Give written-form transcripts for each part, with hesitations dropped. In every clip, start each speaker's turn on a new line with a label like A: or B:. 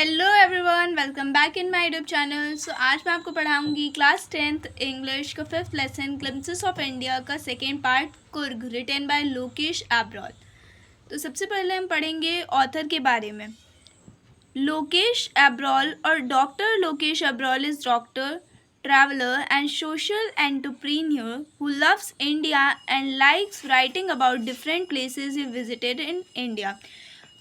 A: Hello everyone, welcome back in my YouTube channel. आज मैं आपको पढ़ाऊंगी क्लास 10th इंग्लिश का 5th lesson glimpses of India का second part Coorg, written by Lokesh Abrol. तो सबसे पहले हम पढ़ेंगे ऑथर के बारे में। लोकेश एब्रॉल और doctor Lokesh Abrol is doctor, traveler and social entrepreneur who loves India and likes writing about different places he visited in India।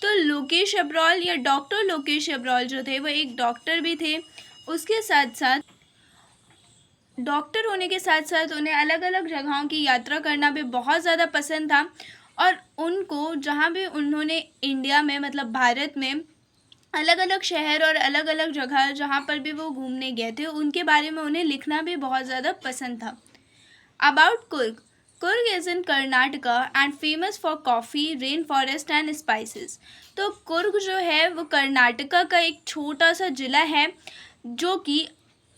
A: तो लोकेश अब्रॉल या डॉक्टर लोकेश अब्रॉल जो थे वो एक डॉक्टर भी थे। उसके साथ साथ डॉक्टर होने के साथ साथ उन्हें अलग अलग जगहों की यात्रा करना भी बहुत ज़्यादा पसंद था। और उनको जहाँ भी उन्होंने इंडिया में मतलब भारत में अलग अलग शहर और अलग अलग जगह जहाँ पर भी वो घूमने गए थे उनके बारे में उन्हें लिखना भी बहुत ज़्यादा पसंद था। About Coorg. Coorg is in Karnataka and famous for coffee, rain forest and spices. तो कुर्ग जो है वो कर्नाटका का एक छोटा सा ज़िला है जो कि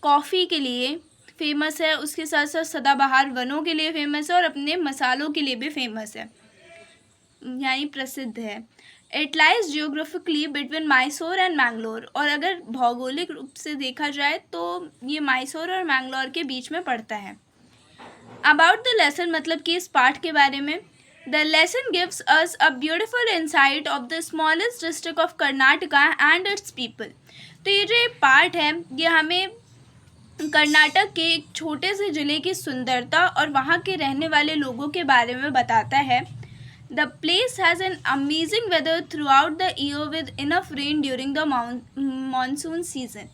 A: कॉफ़ी के लिए फेमस है, उसके साथ साथ सदाबहार वनों के लिए फेमस है और अपने मसालों के लिए भी फेमस है, यानी प्रसिद्ध है। It lies geographically between Mysore and Mangalore. और अगर भौगोलिक रूप से देखा जाए तो ये मैसूर और मैंगलोर के बीच में पड़ता है। अबाउट द लेसन मतलब कि इस पाठ के बारे में। The lesson gives us a beautiful insight of the smallest district of Karnataka and it's people. तो ये जो पाठ है ये हमें कर्नाटक के एक छोटे से ज़िले की सुंदरता और वहाँ के रहने वाले लोगों के बारे में बताता है। The place has an amazing weather throughout the year with enough rain during the monsoon season।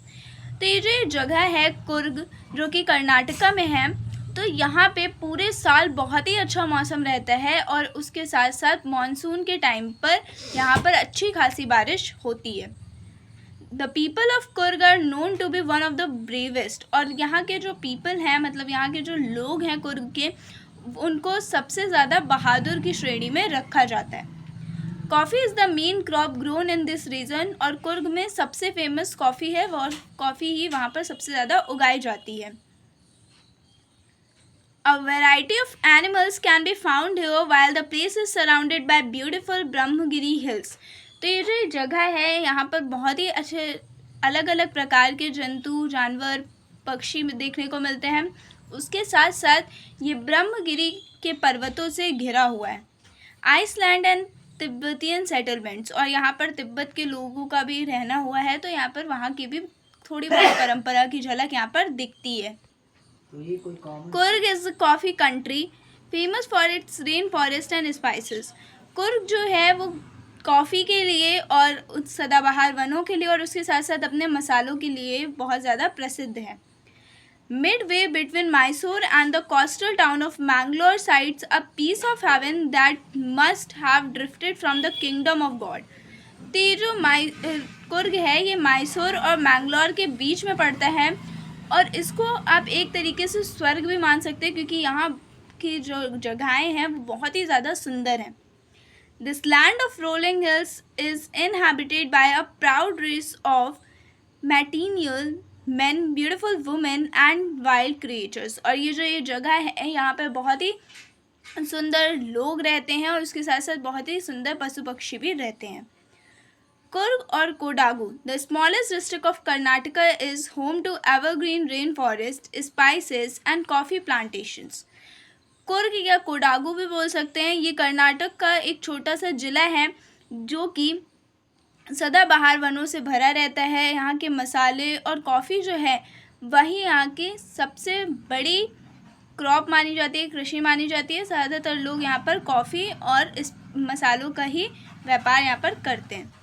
A: तो ये जो जगह है कुर्ग जो कि कर्नाटका में है, तो यहाँ पे पूरे साल बहुत ही अच्छा मौसम रहता है और उसके साथ साथ मानसून के टाइम पर यहाँ पर अच्छी खासी बारिश होती है। The people of Coorg are known to be one of the bravest. और यहाँ के जो पीपल हैं मतलब यहाँ के जो लोग हैं कुर्ग के, उनको सबसे ज़्यादा बहादुर की श्रेणी में रखा जाता है। Coffee is the main crop grown in this region. और कुर्ग में सबसे फेमस कॉफ़ी है और कॉफ़ी ही वहाँ पर सबसे ज़्यादा उगाई जाती है। A variety of animals can be found here while the place is surrounded by beautiful Brahmagiri hills। तो ये जो जगह है यहाँ पर बहुत ही अच्छे अलग अलग प्रकार के जंतु, जानवर, पक्षी देखने को मिलते हैं। उसके साथ साथ ये ब्रह्मगिरी के पर्वतों से घिरा हुआ है। Island and Tibetan settlements. और यहाँ पर तिब्बत के लोगों का भी रहना हुआ है, तो यहाँ पर वहाँ की भी थोड़ी बहुत परंपरा की झलक यहाँ पर दिखती है। Coorg is coffee country famous for its rain forest and spices. Coorg जो है वो कॉफ़ी के लिए और सदाबहार वनों के लिए और उसके साथ साथ अपने मसालों के लिए बहुत ज़्यादा प्रसिद्ध है। Midway between Mysore and the coastal town of Mangalore sites a piece of heaven that must have drifted from the kingdom of God। तो ये जो कुर्ग है ये मैसूर और मैंगलोर के बीच में पड़ता है और इसको आप एक तरीके से स्वर्ग भी मान सकते हैं क्योंकि यहाँ की जो जगहें हैं वो बहुत ही ज़्यादा सुंदर हैं। This land of rolling hills is inhabited by a proud race of martial men, beautiful women and wild creatures। और ये जो ये जगह है यहाँ पर बहुत ही सुंदर लोग रहते हैं और उसके साथ साथ बहुत ही सुंदर पशु पक्षी भी रहते हैं। कुर्ग और Kodagu. The smallest district of Karnataka is home to evergreen rain forest, spices and coffee plantations. Coorg या कोडागू भी बोल सकते हैं। ये कर्नाटक का एक छोटा सा ज़िला है जो कि सदाबहार वनों से भरा रहता है। यहाँ के मसाले और कॉफ़ी जो है वही यहाँ की सबसे बड़ी क्रॉप मानी जाती है, कृषि मानी जाती है। ज़्यादातर लोग यहाँ पर कॉफ़ी और इस मसालों का ही व्यापार यहाँ पर करते हैं।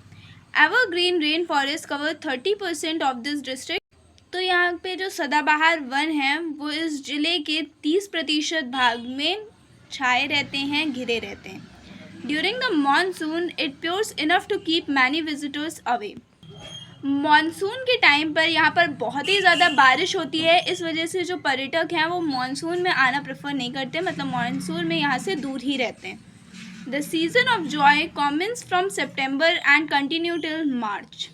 A: Evergreen rain forest cover 30% of this district. तो यहाँ पे जो सदाबहार वन हैं वो इस ज़िले के 30% भाग में छाए रहते हैं, घिरे रहते हैं। During the monsoon, it pours enough to keep many visitors away। Monsoon के टाइम पर यहाँ पर बहुत ही ज़्यादा बारिश होती है, इस वजह से जो पर्यटक हैं वो मानसून में आना प्रेफर नहीं करते, मतलब मानसून में यहाँ से दूर ही रहते हैं। The season of joy commences from September and continue till March.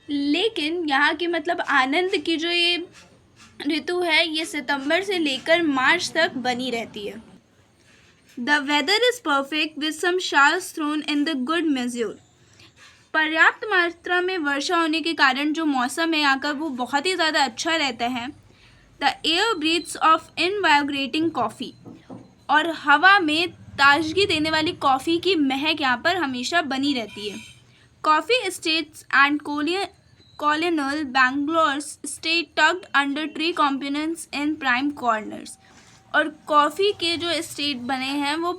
A: लेकिन यहाँ की मतलब आनंद की जो ये ऋतु है ये सितंबर से लेकर मार्च तक बनी रहती है। The weather is perfect with some showers thrown in the good measure। पर्याप्त मात्रा में वर्षा होने के कारण जो मौसम है यहाँ का वो बहुत ही ज़्यादा अच्छा रहता है। The air breathes of invigorating coffee, और हवा में ताजगी देने वाली कॉफ़ी की महक यहाँ पर हमेशा बनी रहती है। Coffee states and कॉलोनल Bangalore stay tugged under tree components in prime corners, और कॉफ़ी के जो एस्टेट बने हैं वो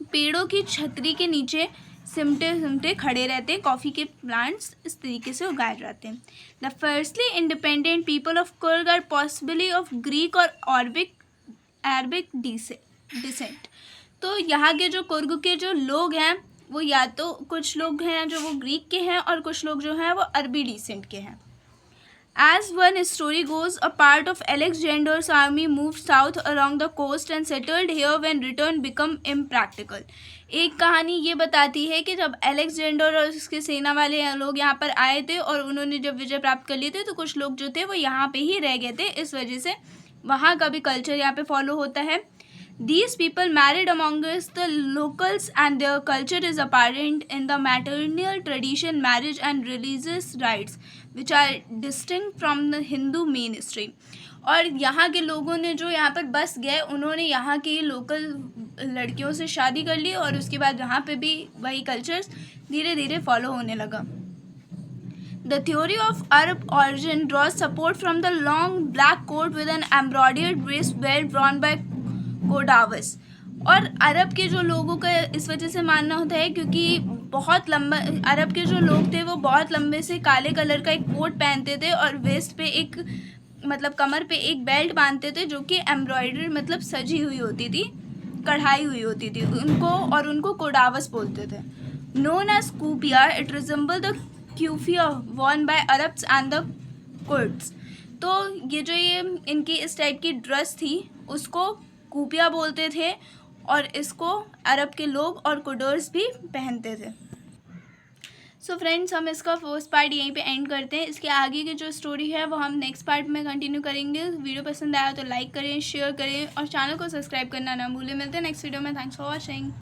A: पेड़ों की छतरी के नीचे सिमटे सिमटे खड़े रहते हैं। कॉफ़ी के प्लांट्स इस तरीके से उगाए जाते हैं। The firstly independent people of Coorg are possibly of Greek और अरबिक डिसेंट। तो यहाँ के जो कुर्ग के जो लोग हैं वो या तो कुछ लोग हैं जो वो ग्रीक के हैं और कुछ लोग जो हैं वो अरबी डिसेंट के हैं। As one story goes, a part of Alexander's army moved south along the coast and settled here when return become impractical. एक कहानी ये बताती है कि जब अलेक्जेंडर और उसके सेना वाले लोग यहाँ पर आए थे और उन्होंने जब विजय प्राप्त कर ली थी तो कुछ लोग जो थे वो यहाँ पे ही रह गए थे, इस वजह से वहाँ का भी कल्चर यहाँ पे फॉलो होता है। These people married amongst the locals and their culture is apparent in the maternal tradition, marriage and religious rites which are distinct from the Hindu mainstream. और यहाँ के लोगों ने जो यहाँ पर बस गए उन्होंने यहाँ की लोकल लड़कियों से शादी कर ली और उसके बाद यहाँ पे भी वही कल्चर्स धीरे धीरे फॉलो होने लगा। The theory of Arab origin draws support from the long black coat with an embroidered wrist belt worn by कोडावस, और अरब के जो लोगों का इस वजह से मानना होता है क्योंकि बहुत लंबा अरब के जो लोग थे वो बहुत लंबे से काले कलर का एक कोट पहनते थे और वेस्ट पे एक मतलब कमर पे एक बेल्ट बांधते थे जो कि एम्ब्रॉयडरी मतलब सजी हुई होती थी, कढ़ाई हुई होती थी उनको कोडावस बोलते थे। Known as Kupia, it resemble the kuffia worn by Arabs and the Kurds. तो ये इनकी इस टाइप की ड्रेस थी उसको कूपिया बोलते थे और इसको अरब के लोग और कुर्ड्स भी पहनते थे। सो फ्रेंड्स, हम इसका फर्स्ट पार्ट यहीं पे एंड करते हैं। इसके आगे की जो स्टोरी है वो हम नेक्स्ट पार्ट में कंटिन्यू करेंगे। वीडियो पसंद आया तो लाइक करें, शेयर करें और चैनल को सब्सक्राइब करना ना भूलें। मिलते हैं नेक्स्ट वीडियो में। Thanks for watching.